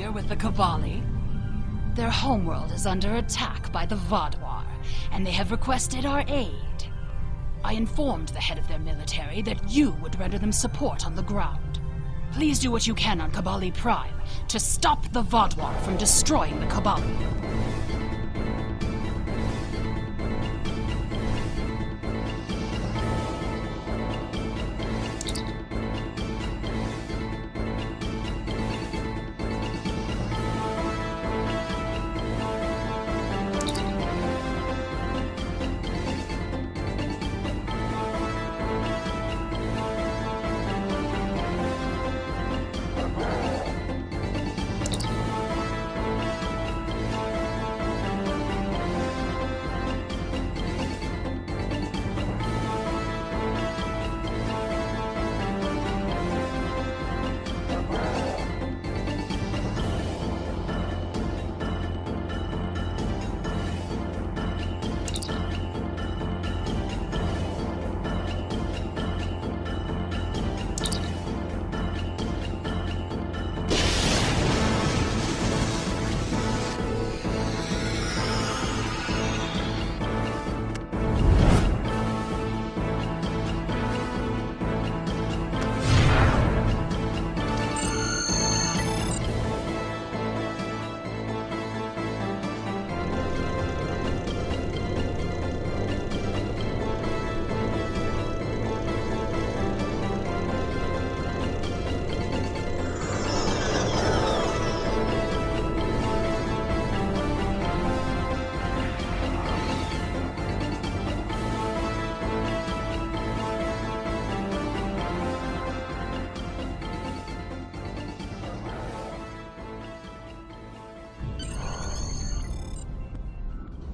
familiar with the Kobali? Their homeworld is under attack by the Vaadwaur, and they have requested our aid. I informed the head of their military that you would render them support on the ground. Please do what you can on Kobali Prime to stop the Vaadwaur from destroying the Kobali.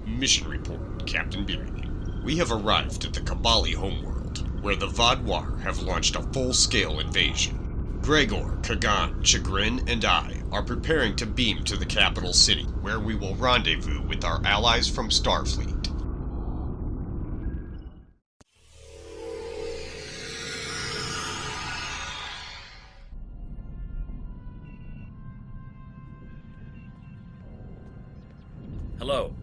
Mission report, Captain Beery. We have arrived at the Kobali homeworld, where the Vaadwaur have launched a full-scale invasion. Gregor, Kagan, Chagrin, and I are preparing to beam to the capital city, where we will rendezvous with our allies from Starfleet. Hello,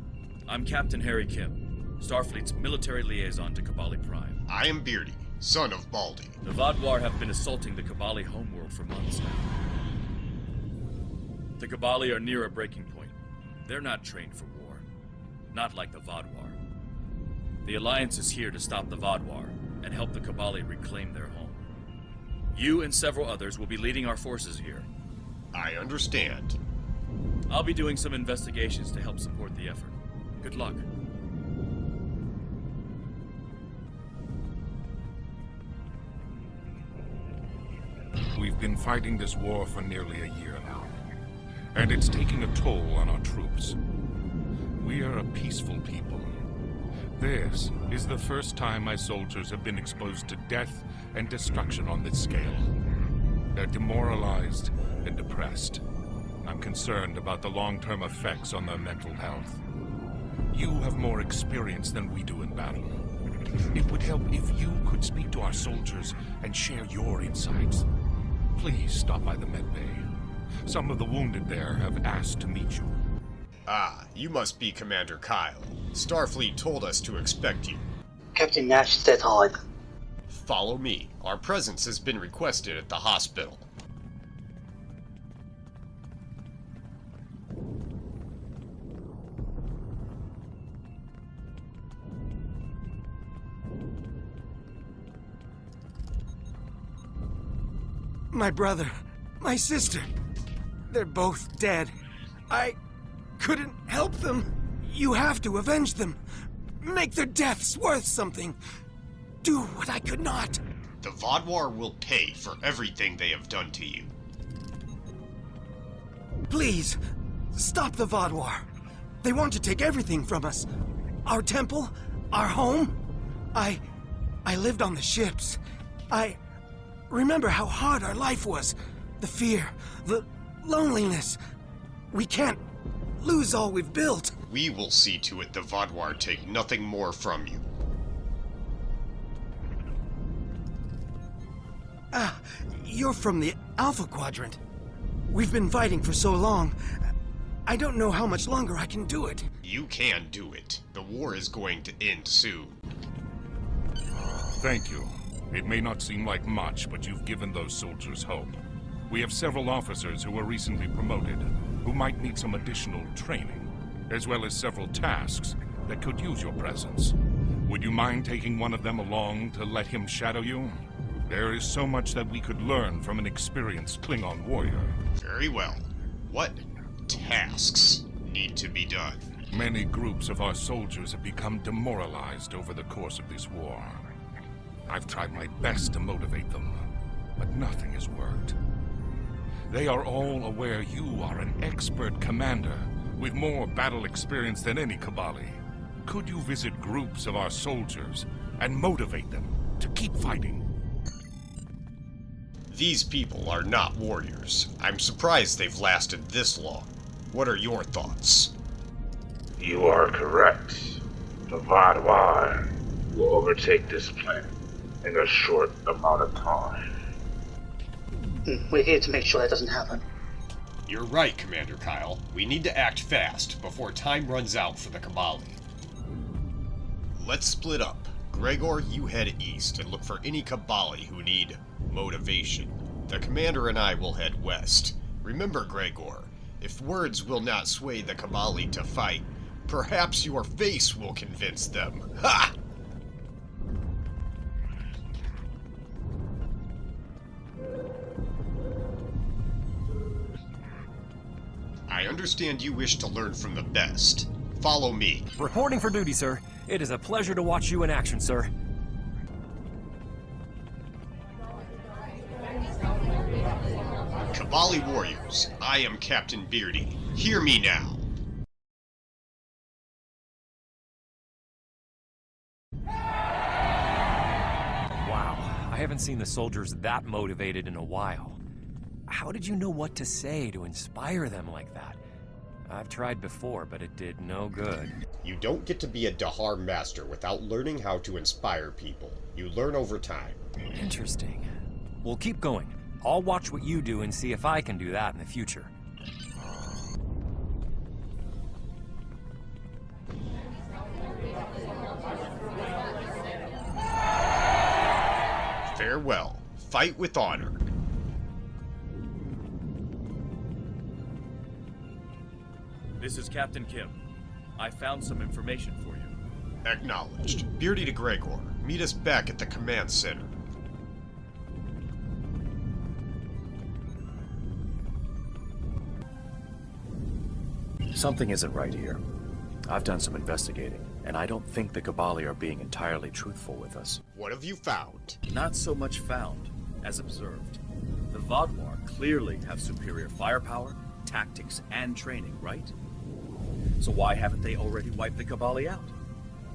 I'm Captain Harry Kim, Starfleet's military liaison to Kobali Prime. I am Beardy, son of Baldy. The Vaadwaur have been assaulting the Kobali homeworld for months now. The Kobali are near a breaking point. They're not trained for war. Not like the Vaadwaur. The Alliance is here to stop the Vaadwaur and help the Kobali reclaim their home. You and several others will be leading our forces here. I understand. I'll be doing some investigations to help support the effort. Good luck. We've been fighting this war for nearly a year now, and it's taking a toll on our troops. We are a peaceful people. This is the first time my soldiers have been exposed to death and destruction on this scale. They're demoralized and depressed. I'm concerned about the long-term effects on their mental health. You have more experience than we do in battle. It would help if you could speak to our soldiers and share your insights. Please stop by the medbay. Some of the wounded there have asked to meet you. Ah, you must be Commander Kyle. Starfleet told us to expect you. Captain Nash said hi. Follow me. Our presence has been requested at the hospital. My brother, my sister, they're both dead. I couldn't help them. You have to avenge them. Make their deaths worth something. Do what I could not. The Vaadwaur will pay for everything they have done to you. Please, stop the Vaadwaur. They want to take everything from us. Our temple, our home. I lived on the ships. I remember how hard our life was. The fear, the loneliness. We can't lose all we've built. We will see to it the Vaadwaur take nothing more from you. You're from the Alpha Quadrant. We've been fighting for so long. I don't know how much longer I can do it. You can do it. The war is going to end soon. Thank you. It may not seem like much, but you've given those soldiers hope. We have several officers who were recently promoted, who might need some additional training, as well as several tasks that could use your presence. Would you mind taking one of them along to let him shadow you? There is so much that we could learn from an experienced Klingon warrior. Very well. What tasks need to be done? Many groups of our soldiers have become demoralized over the course of this war. I've tried my best to motivate them, but nothing has worked. They are all aware you are an expert commander with more battle experience than any Kobali. Could you visit groups of our soldiers and motivate them to keep fighting? These people are not warriors. I'm surprised they've lasted this long. What are your thoughts? You are correct. The Vaadwaur will overtake this planet in a short amount of time. We're here to make sure that doesn't happen. You're right, Commander Kyle. We need to act fast before time runs out for the Kobali. Let's split up. Gregor, you head east and look for any Kobali who need motivation. The Commander and I will head west. Remember, Gregor, if words will not sway the Kobali to fight, perhaps your face will convince them. Ha! I understand you wish to learn from the best. Follow me. Reporting for duty, sir. It is a pleasure to watch you in action, sir. Kobali warriors, I am Captain Beardy. Hear me now. Wow, I haven't seen the soldiers that motivated in a while. How did you know what to say to inspire them like that? I've tried before, but it did no good. You don't get to be a Dahar master without learning how to inspire people. You learn over time. Interesting. We'll keep going. I'll watch what you do and see if I can do that in the future. Farewell. Fight with honor. This is Captain Kim. I found some information for you. Acknowledged. Beardy to Gregor. Meet us back at the command center. Something isn't right here. I've done some investigating, and I don't think the Kobali are being entirely truthful with us. What have you found? Not so much found, as observed. The Vaadwaur clearly have superior firepower, tactics, and training, right? So why haven't they already wiped the Kobali out?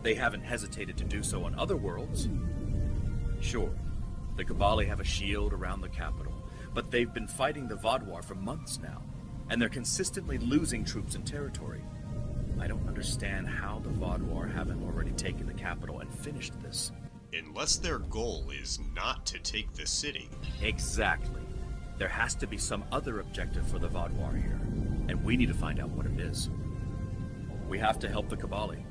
They haven't hesitated to do so on other worlds. Sure, the Kobali have a shield around the capital, but they've been fighting the Vaadwaur for months now, and they're consistently losing troops and territory. I don't understand how the Vaadwaur haven't already taken the capital and finished this. Unless their goal is not to take the city. Exactly. There has to be some other objective for the Vaadwaur here, and we need to find out what it is. We have to help the Kobali,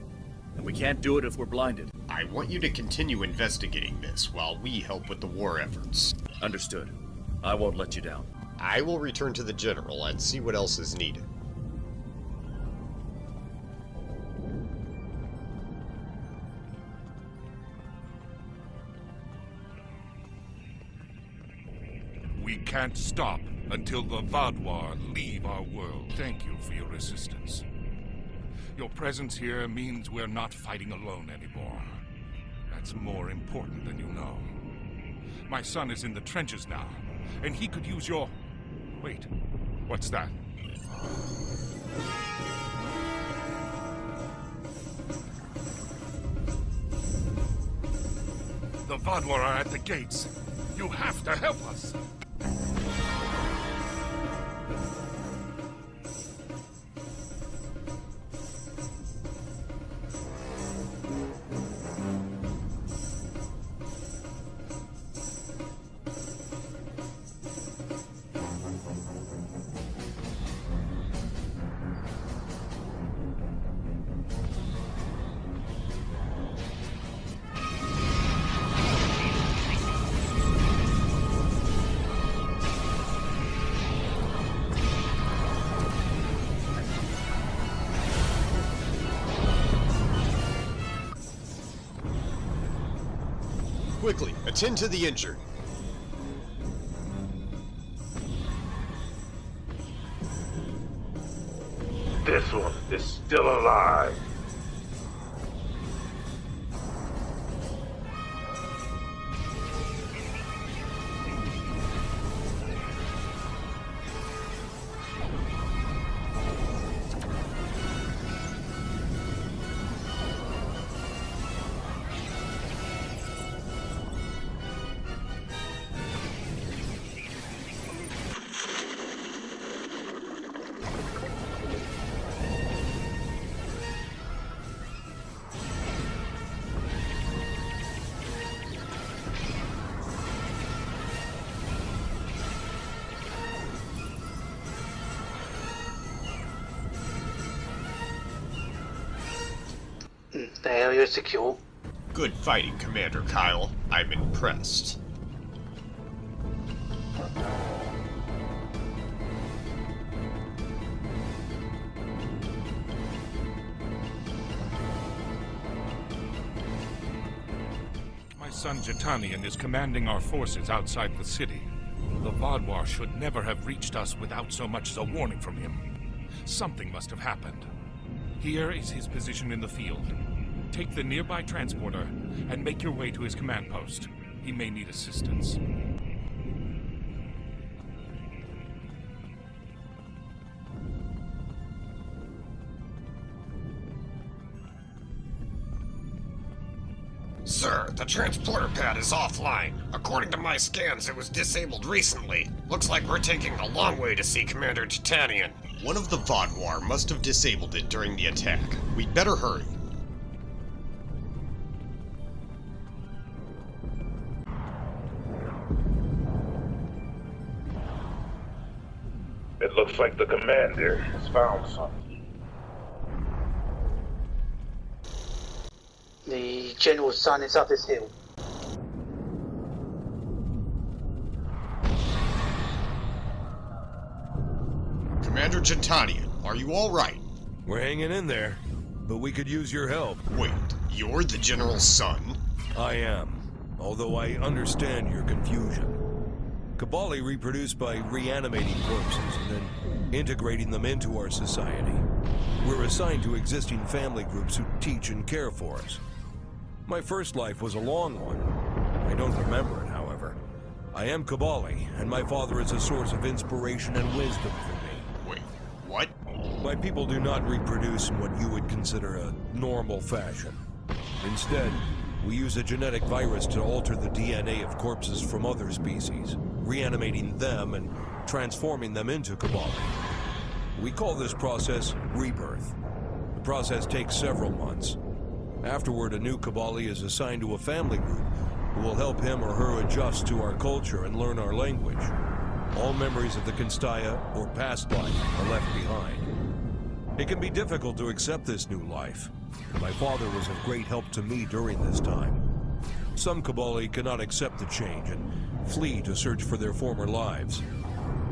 and we can't do it if we're blinded. I want you to continue investigating this while we help with the war efforts. Understood. I won't let you down. I will return to the General and see what else is needed. We can't stop until the Vaadwaur leave our world. Thank you for your assistance. Your presence here means we're not fighting alone anymore. That's more important than you know. My son is in the trenches now, and he could use your... Wait, what's that? The Vaadwaur are at the gates. You have to help us. Quickly, attend to the injured. This one is still alive. The area is secure. Good fighting, Commander Kyle. I'm impressed. My son Jitanian is commanding our forces outside the city. The Vaadwaur should never have reached us without so much as a warning from him. Something must have happened. Here is his position in the field. Take the nearby transporter and make your way to his command post. He may need assistance. Sir, the transporter pad is offline. According to my scans, it was disabled recently. Looks like we're taking a long way to see Commander Titanian. One of the Vaadwaur must have disabled it during the attack. We'd better hurry. It looks like the commander has found something. The general's son is up this hill. Commander Gentanian, are you all right? We're hanging in there, but we could use your help. Wait, you're the general's son? I am, although I understand your confusion. Kobali reproduce by reanimating corpses and then integrating them into our society. We're assigned to existing family groups who teach and care for us. My first life was a long one. I don't remember it, however. I am Kobali, and my father is a source of inspiration and wisdom for me. Wait, what? My people do not reproduce in what you would consider a normal fashion. Instead, we use a genetic virus to alter the DNA of corpses from other species, reanimating them and transforming them into Kobali. We call this process rebirth. The process takes several months. Afterward, a new Kobali is assigned to a family group who will help him or her adjust to our culture and learn our language. All memories of the Kinstaya or past life are left behind. It can be difficult to accept this new life. My father was of great help to me during this time. Some Kobali cannot accept the change and flee to search for their former lives.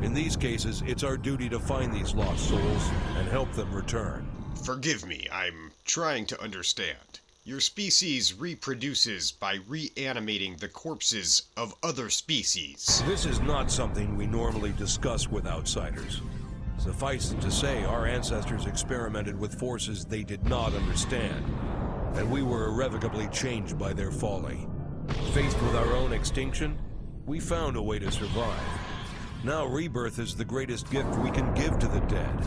In these cases, it's our duty to find these lost souls and help them return. Forgive me, I'm trying to understand. Your species reproduces by reanimating the corpses of other species. This is not something we normally discuss with outsiders. Suffice it to say, our ancestors experimented with forces they did not understand, and we were irrevocably changed by their folly. Faced with our own extinction, we found a way to survive. Now rebirth is the greatest gift we can give to the dead.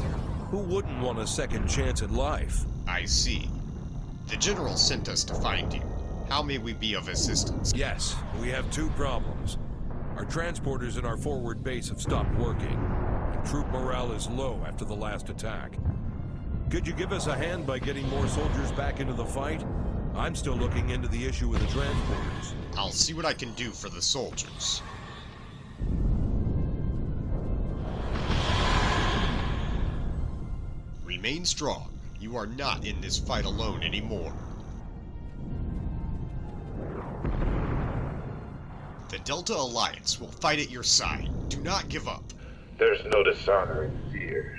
Who wouldn't want a second chance at life? I see. The General sent us to find you. How may we be of assistance? Yes, we have two problems. Our transporters in our forward base have stopped working, and troop morale is low after the last attack. Could you give us a hand by getting more soldiers back into the fight? I'm still looking into the issue with the transporters. I'll see what I can do for the soldiers. Remain strong. You are not in this fight alone anymore. The Delta Alliance will fight at your side. Do not give up. There's no dishonoring fear.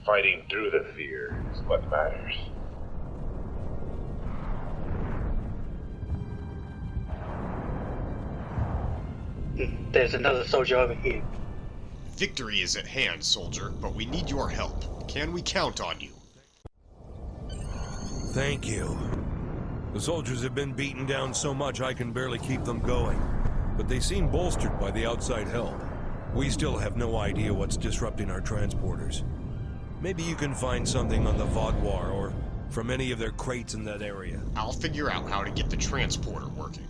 Fighting through the fear is what matters. There's another soldier over here. Victory is at hand, soldier, but we need your help. Can we count on you? Thank you. The soldiers have been beaten down so much I can barely keep them going. But they seem bolstered by the outside help. We still have no idea what's disrupting our transporters. Maybe you can find something on the Vaadwaur or from any of their crates in that area. I'll figure out how to get the transporter working.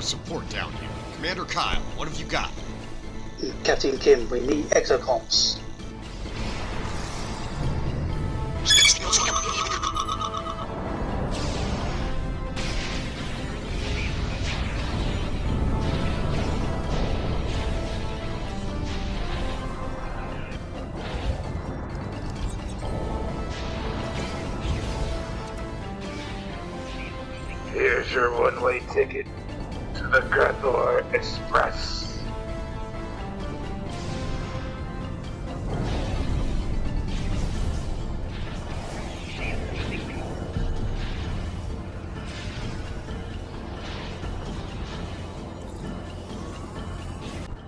Support down here. Commander Kyle, what have you got? Captain Kim, we need exocomms. Here's your one-way ticket. The Gathor Express.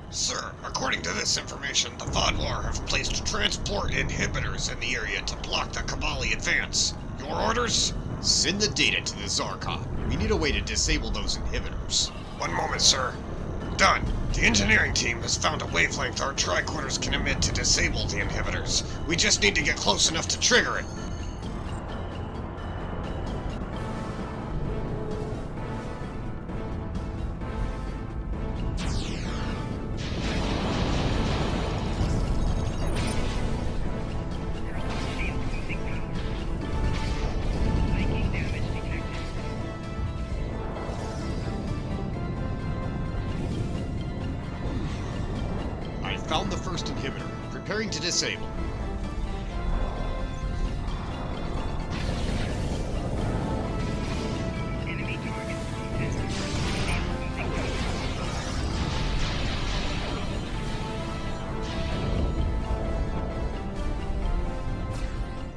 Sir, according to this information, the Vaadwaur have placed transport inhibitors in the area to block the Kobali advance. Your orders? Send the data to the Zarkon. We need a way to disable those inhibitors. One moment, sir. Done. The engineering team has found a wavelength our tricorders can emit to disable the inhibitors. We just need to get close enough to trigger it. Found the first inhibitor. Preparing to disable.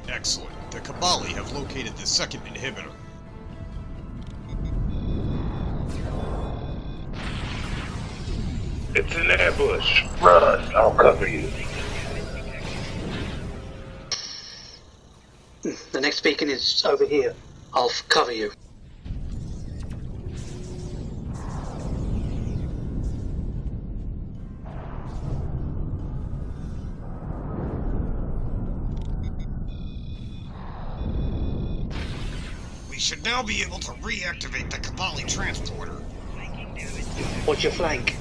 Excellent. The Kobali have located the second inhibitor. It's an ambush. Run, I'll cover you. The next beacon is over here. I'll cover you. We should now be able to reactivate the Kobali transporter. Watch your flank.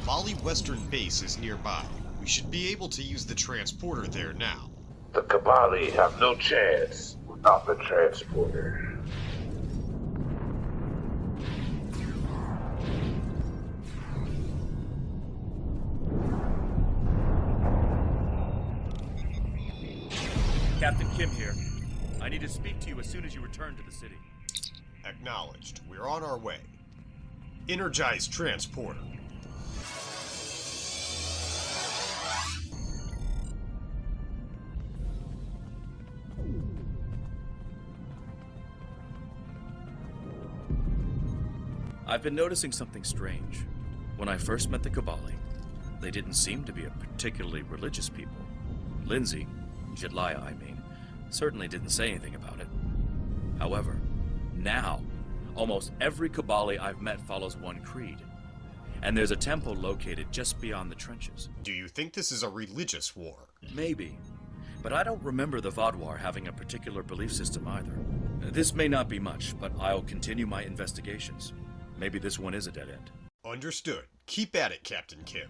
Kobali Western Base is nearby. We should be able to use the transporter there now. The Kobali have no chance without the transporter. Captain Kim here. I need to speak to you as soon as you return to the city. Acknowledged. We're on our way. Energize transporter. I've been noticing something strange. When I first met the Kobali, they didn't seem to be a particularly religious people. Lindsay, Jedliah I mean, certainly didn't say anything about it. However, now, almost every Kobali I've met follows one creed. And there's a temple located just beyond the trenches. Do you think this is a religious war? Maybe. But I don't remember the Vaadwaur having a particular belief system either. This may not be much, but I'll continue my investigations. Maybe this one is a dead end. Understood. Keep at it, Captain Kim.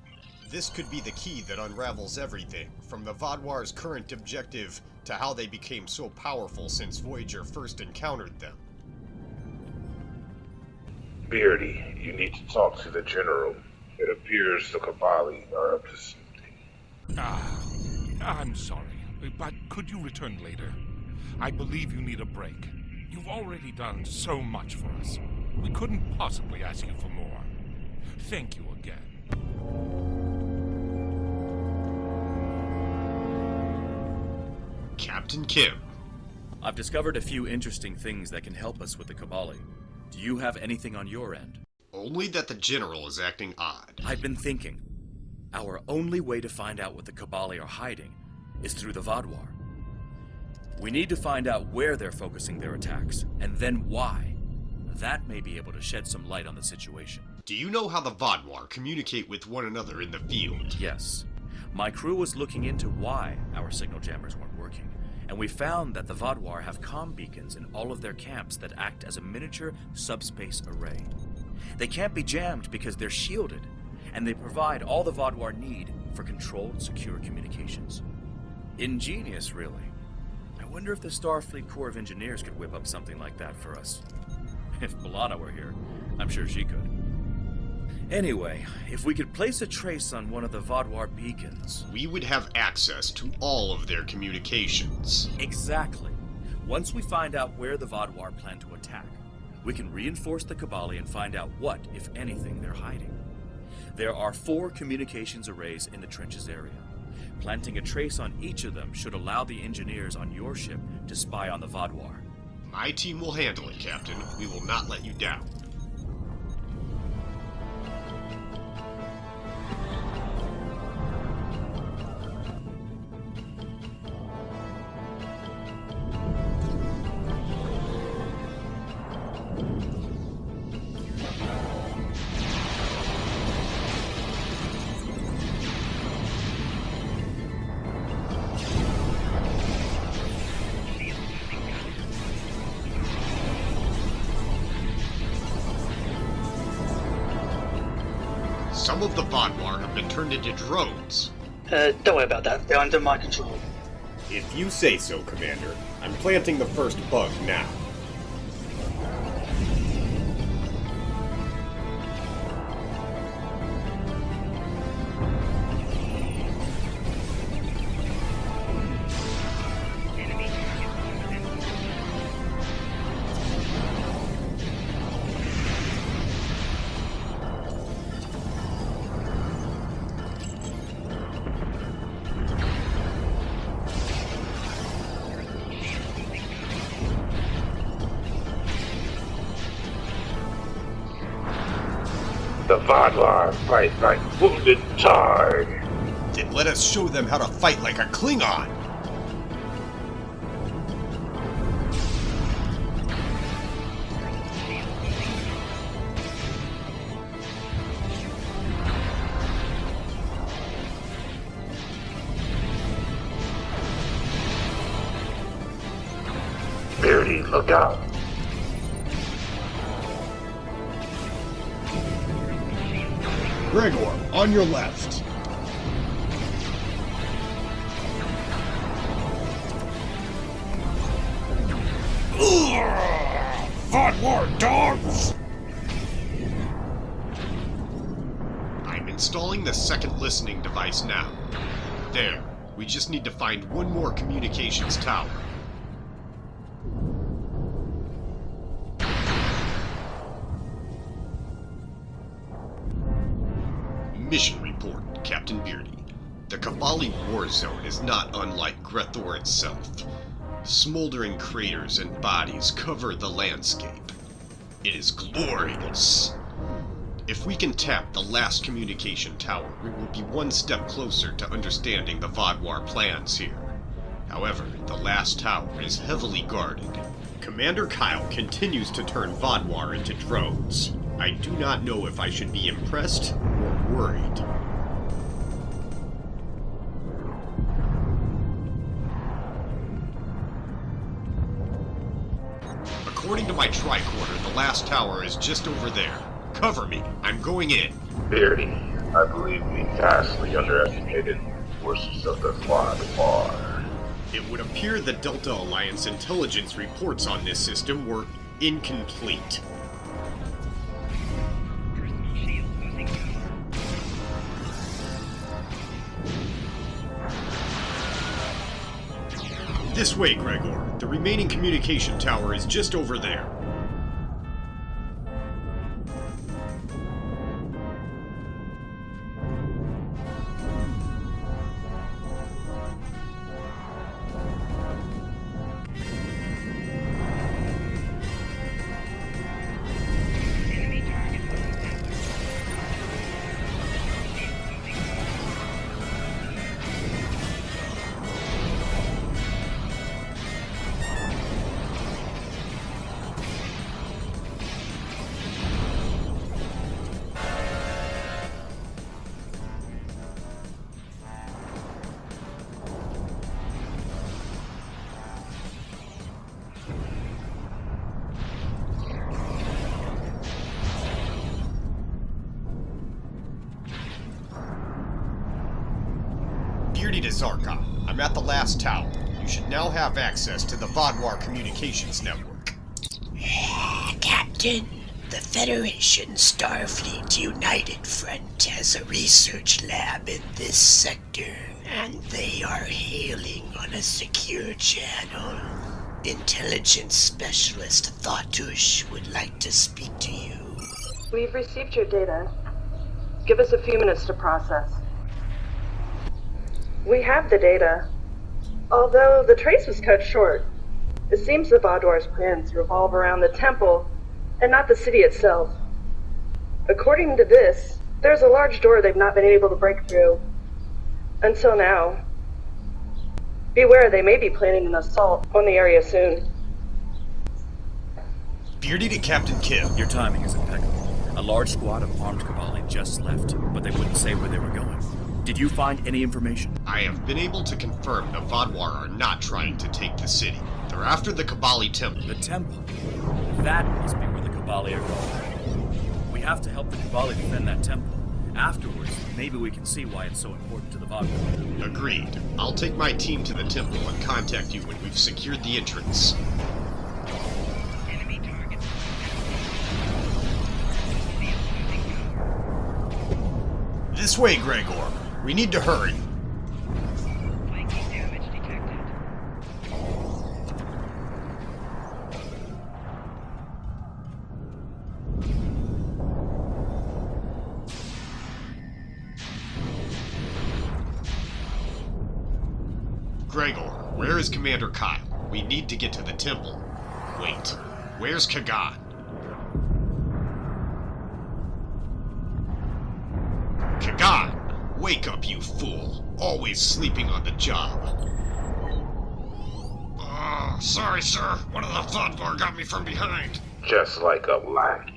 This could be the key that unravels everything, from the Vaadwaur's current objective to how they became so powerful since Voyager first encountered them. Beardy, you need to talk to the General. It appears the Kobali are up to something. I'm sorry, but could you return later? I believe you need a break. You've already done so much for us. We couldn't possibly ask you for more. Thank you again. Captain Kim. I've discovered a few interesting things that can help us with the Kobali. Do you have anything on your end? Only that the General is acting odd. I've been thinking. Our only way to find out what the Kobali are hiding is through the Vaadwaur. We need to find out where they're focusing their attacks, and then why. That may be able to shed some light on the situation. Do you know how the Vaadwaur communicate with one another in the field? Yes. My crew was looking into why our signal jammers weren't working, and we found that the Vaadwaur have comm beacons in all of their camps that act as a miniature subspace array. They can't be jammed because they're shielded, and they provide all the Vaadwaur need for controlled, secure communications. Ingenious, really. I wonder if the Starfleet Corps of Engineers could whip up something like that for us. If B'Elanna were here, I'm sure she could. Anyway, if we could place a trace on one of the Vaadwaur beacons... We would have access to all of their communications. Exactly. Once we find out where the Vaadwaur plan to attack, we can reinforce the Kobali and find out what, if anything, they're hiding. There are 4 communications arrays in the trenches area. Planting a trace on each of them should allow the engineers on your ship to spy on the Vaadwaur. My team will handle it, Captain. We will not let you down. Some of the Vaadwaur have been turned into drones. Don't worry about that. They're under my control. If you say so, Commander. I'm planting the first bug now. The Vaadwaur fight like wounded Targ. Then let us show them how to fight like a Klingon! Beardy, look out. Gregor, on your left. Vaadwaur dogs! I'm installing the second listening device now. There. We just need to find one more communications tower. Mission report, Captain Beardy. The Kobali war zone is not unlike Grethor itself. Smoldering craters and bodies cover the landscape. It is glorious. If we can tap the last communication tower, we will be one step closer to understanding the Vaadwaur plans here. However, the last tower is heavily guarded. Commander Kyle continues to turn Vaadwaur into drones. I do not know if I should be impressed or worried. According to my tricorder, the last tower is just over there. Cover me. I'm going in. Beardy, I believe we vastly underestimated the forces of the Vaadwaur. It would appear the Delta Alliance intelligence reports on this system were incomplete. This way, Gregor. The remaining communication tower is just over there. To Zarka. I'm at the last tower. You should now have access to the Vodwar communications network. Captain, the Federation Starfleet United Front has a research lab in this sector, and they are hailing on a secure channel. Intelligence Specialist Thatush would like to speak to you. We've received your data. Give us a few minutes to process. We have the data. Although the trace was cut short, it seems the Vodwar's plans revolve around the temple and not the city itself. According to this, there's a large door they've not been able to break through. Until now. Beware, they may be planning an assault on the area soon. Beardy to Captain Kim. Your timing is impeccable. A large squad of armed Kobali just left, but they wouldn't say where they were going. Did you find any information? I have been able to confirm the Vodwar are not trying to take the city. They're after the Kobali temple. The temple? That must be where the Kobali are going. We have to help the Kobali defend that temple. Afterwards, maybe we can see why it's so important to the Vodwar. Agreed. I'll take my team to the temple and contact you when we've secured the entrance. Enemy target. This way, Gregor. We need to hurry. Flanking damage detected. Gregor, where is Commander Kyle? We need to get to the temple. Wait, where's Kagan? Kagan! Wake up, you fool. Always sleeping on the job. Sorry, sir. One of the Vodwar got me from behind. Just like a lackey.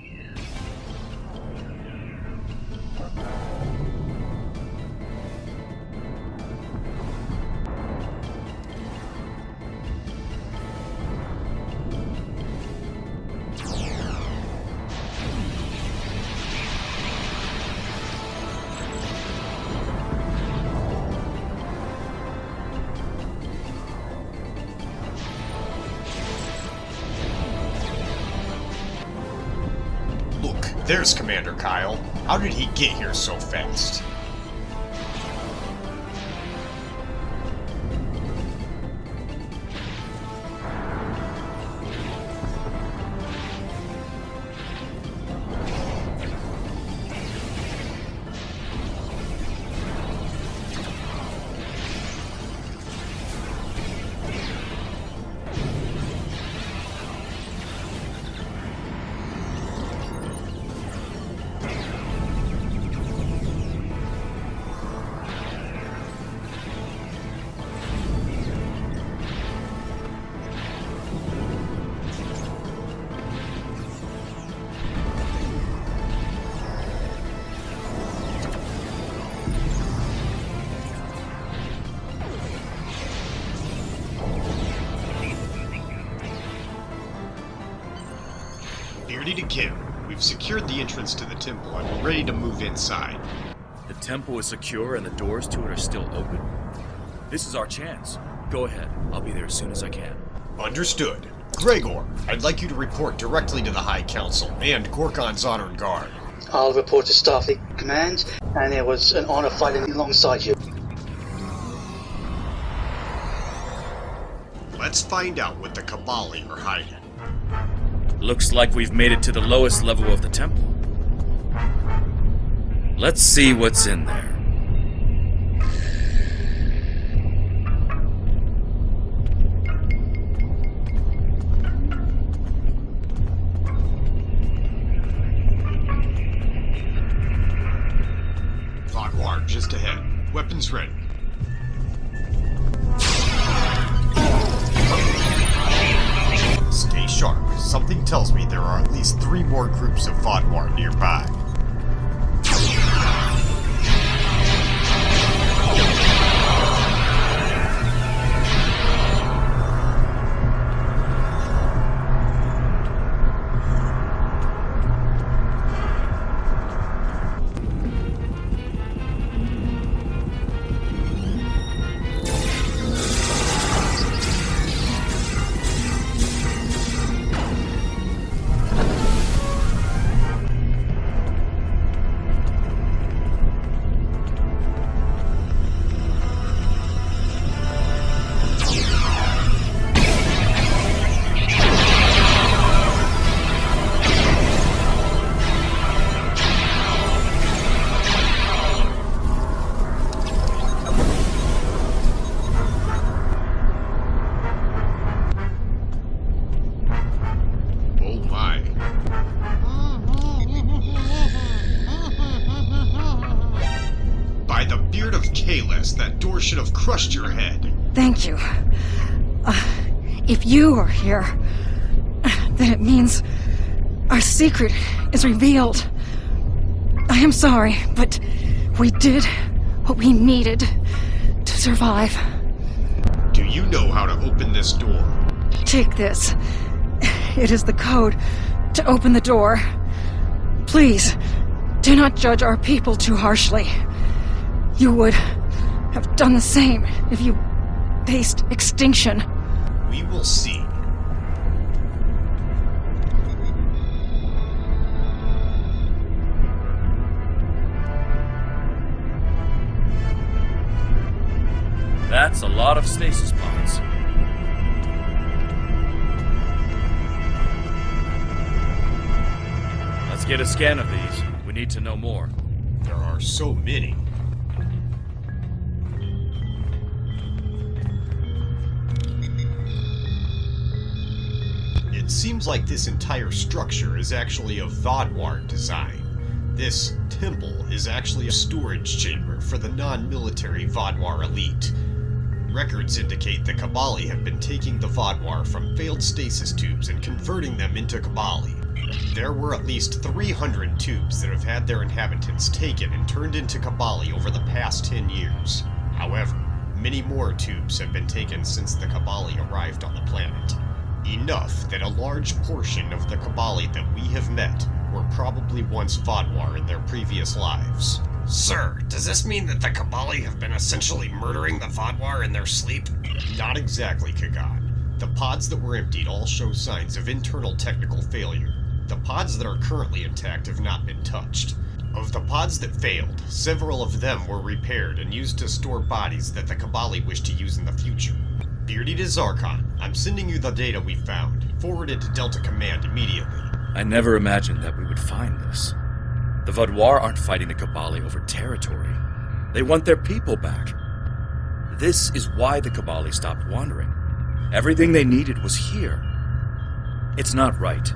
There's Commander Kyle. How did he get here so fast? Beardy to Kim. We've secured the entrance to the temple and we're ready to move inside. The temple is secure and the doors to it are still open. This is our chance. Go ahead. I'll be there as soon as I can. Understood. Gregor, I'd like you to report directly to the High Council and Gorkon's honored guard. I'll report to Starfleet Command, and it was an honor fighting alongside you. Let's find out what the Kobali are hiding. Looks like we've made it to the lowest level of the temple. Let's see what's in there. Vaadwaur just ahead. Weapons ready. Stay sharp. Something tells me there are at least 3 more groups of Vaadwaur nearby. That door should have crushed your head. Thank you. If you are here, then it means our secret is revealed. I am sorry, but we did what we needed to survive. Do you know how to open this door? Take this. It is the code to open the door. Please, do not judge our people too harshly. You would have done the same if you faced extinction. We will see. That's a lot of stasis pods. Let's get a scan of these. We need to know more. There are so many. It seems like this entire structure is actually of Vaadwaur design. This temple is actually a storage chamber for the non-military Vaadwaur elite. Records indicate the Kobali have been taking the Vaadwaur from failed stasis tubes and converting them into Kobali. There were at least 300 tubes that have had their inhabitants taken and turned into Kobali over the past 10 years. However, many more tubes have been taken since the Kobali arrived on the planet. Enough that a large portion of the Kobali that we have met were probably once Vaadwaur in their previous lives. Sir, does this mean that the Kobali have been essentially murdering the Vaadwaur in their sleep? Not exactly, Kagan. The pods that were emptied all show signs of internal technical failure. The pods that are currently intact have not been touched. Of the pods that failed, several of them were repaired and used to store bodies that the Kobali wish to use in the future. Beardy to Zarkon, I'm sending you the data we found. Forward it to Delta Command immediately. I never imagined that we would find this. The Vaadwaur aren't fighting the Kobali over territory. They want their people back. This is why the Kobali stopped wandering. Everything they needed was here. It's not right.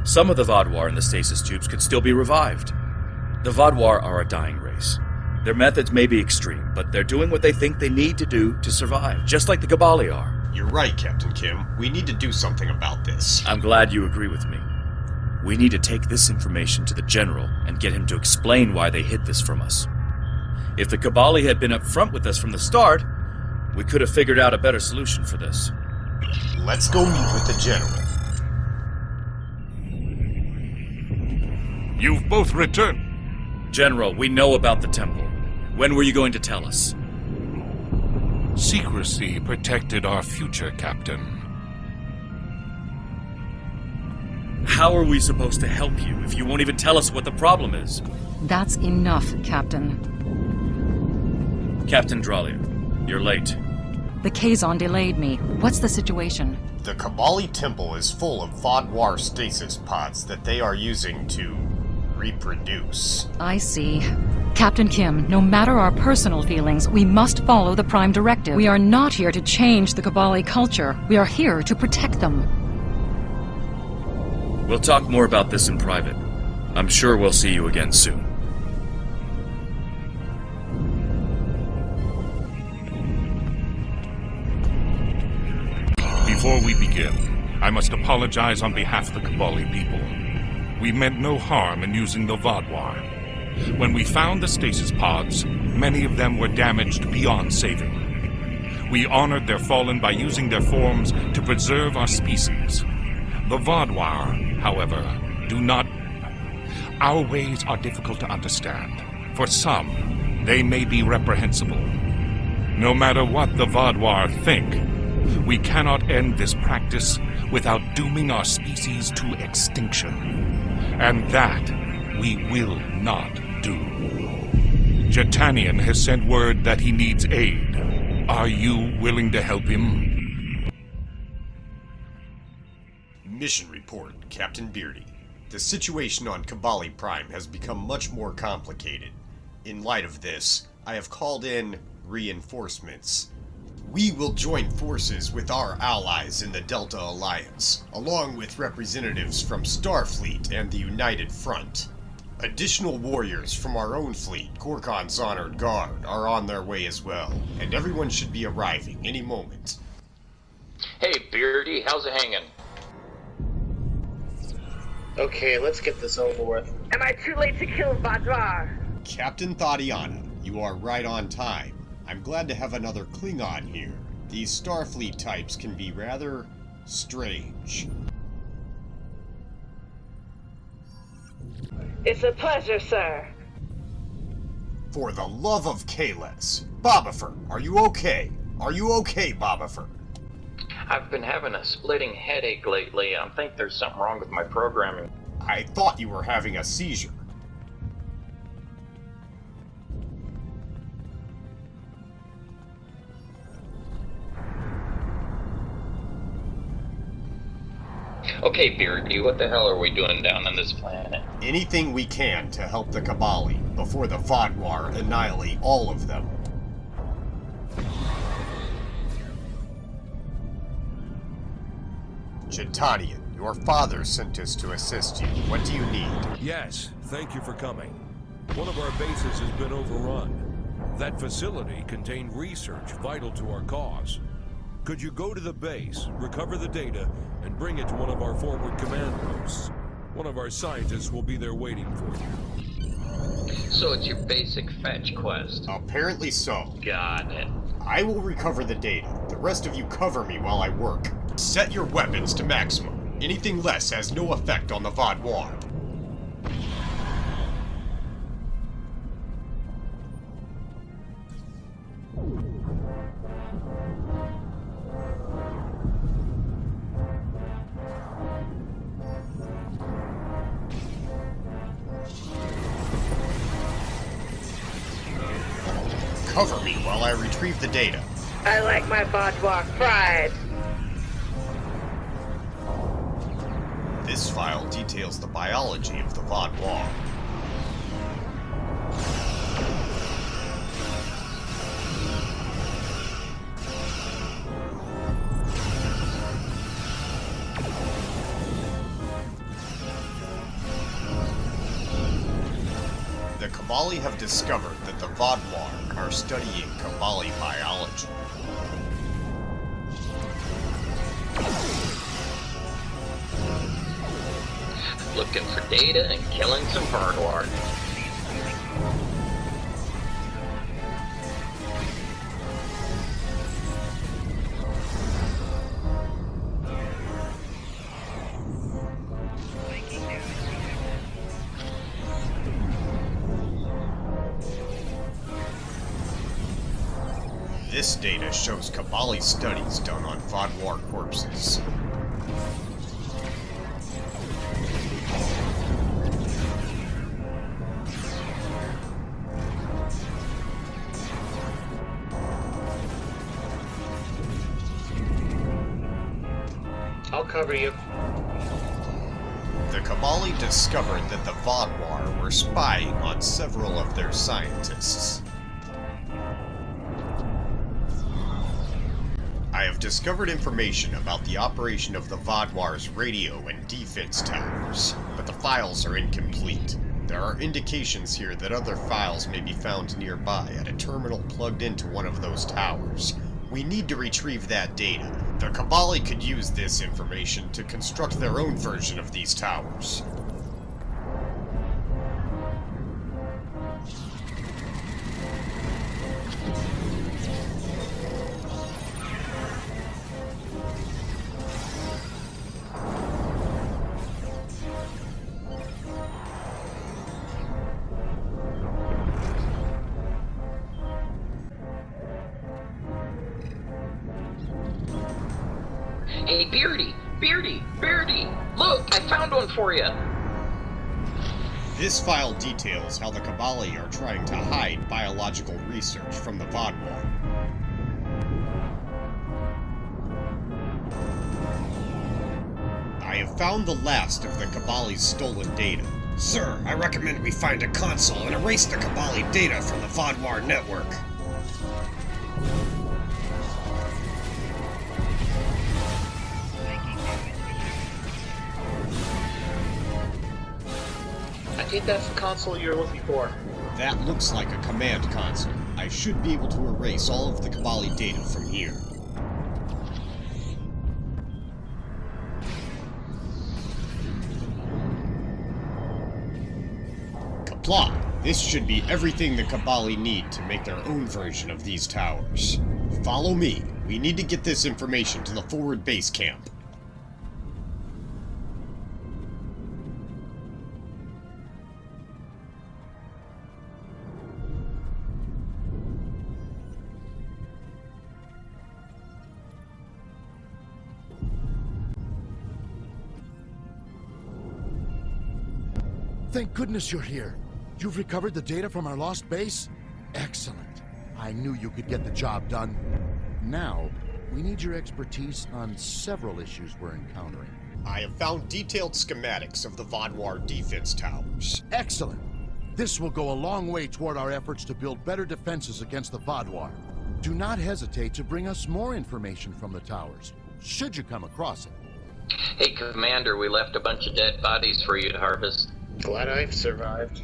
Some of the Vaadwaur in the stasis tubes could still be revived. The Vaadwaur are a dying race. Their methods may be extreme, but they're doing what they think they need to do to survive, just like the Kobali are. You're right, Captain Kim. We need to do something about this. I'm glad you agree with me. We need to take this information to the General and get him to explain why they hid this from us. If the Kobali had been up front with us from the start, we could have figured out a better solution for this. Let's go meet with the General. You've both returned. General, we know about the temple. When were you going to tell us? Secrecy protected our future, Captain. How are we supposed to help you if you won't even tell us what the problem is? That's enough, Captain. Captain Dralia, you're late. The Kazon delayed me. What's the situation? The Kobali Temple is full of Vaadwaur stasis pods that they are using to reproduce. I see. Captain Kim, no matter our personal feelings, we must follow the Prime Directive. We are not here to change the Kobali culture. We are here to protect them. We'll talk more about this in private. I'm sure we'll see you again soon. Before we begin, I must apologize on behalf of the Kobali people. We meant no harm in using the Vaadwaur. When we found the stasis pods, many of them were damaged beyond saving. We honored their fallen by using their forms to preserve our species. The Vaadwaur, however, do not... Our ways are difficult to understand. For some, they may be reprehensible. No matter what the Vaadwaur think, we cannot end this practice without dooming our species to extinction. And that we will not do. Jetanian has sent word that he needs aid. Are you willing to help him? Mission report, Captain Beardy. The situation on Kobali Prime has become much more complicated. In light of this, I have called in reinforcements. We will join forces with our allies in the Delta Alliance, along with representatives from Starfleet and the United Front. Additional warriors from our own fleet, Korkon's Honored Guard, are on their way as well, and everyone should be arriving any moment. Hey, Beardy, how's it hanging? Okay, let's get this over with. Am I too late to kill Vaadwaur? Captain Tatiana, you are right on time. I'm glad to have another Klingon here. These Starfleet types can be rather strange. It's a pleasure, sir. For the love of Kales. Bobifer, are you okay? Are you okay, Bobifer? I've been having a splitting headache lately. I think there's something wrong with my programming. I thought you were having a seizure. Okay, Beardy, what the hell are we doing down on this planet? Anything we can to help the Kobali before the Vaadwaur annihilate all of them. Chitanian, your father sent us to assist you. What do you need? Yes, thank you for coming. One of our bases has been overrun. That facility contained research vital to our cause. Could you go to the base, recover the data, and bring it to one of our forward command posts? One of our scientists will be there waiting for you. So it's your basic fetch quest? Apparently so. Got it. I will recover the data. The rest of you cover me while I work. Set your weapons to maximum. Anything less has no effect on the Vaadwaur. Cover me while I retrieve the data. I like my Vaadwaur fried. This file details the biology of the Vaadwaur. The Kobali have discovered that the Vaadwaur are studying Kobali biology. Looking for data and killing some Vaadwaur. This data shows Kobali studies done on Vaadwaur corpses. cover you. The Kobali discovered that the Vaadwaur were spying on several of their scientists. I have discovered information about the operation of the Vaadwaur's radio and defense towers, but the files are incomplete. There are indications here that other files may be found nearby at a terminal plugged into one of those towers. We need to retrieve that data. The Kobali could use this information to construct their own version of these towers. Hey, Beardy! Beardy! Beardy! Look, I found one for you! This file details how the Kobali are trying to hide biological research from the Vaadwaur. I have found the last of the Kobali's stolen data. Sir, I recommend we find a console and erase the Kobali data from the Vaadwaur network. I think that's the console you're looking for. That looks like a command console. I should be able to erase all of the Kobali data from here. Kapla! This should be everything the Kobali need to make their own version of these towers. Follow me. We need to get this information to the forward base camp. Thank goodness you're here. You've recovered the data from our lost base? Excellent. I knew you could get the job done. Now, we need your expertise on several issues we're encountering. I have found detailed schematics of the Vaadwaur defense towers. Excellent. This will go a long way toward our efforts to build better defenses against the Vaadwaur. Do not hesitate to bring us more information from the towers, should you come across it. Hey, Commander, we left a bunch of dead bodies for you to harvest. Glad I've survived.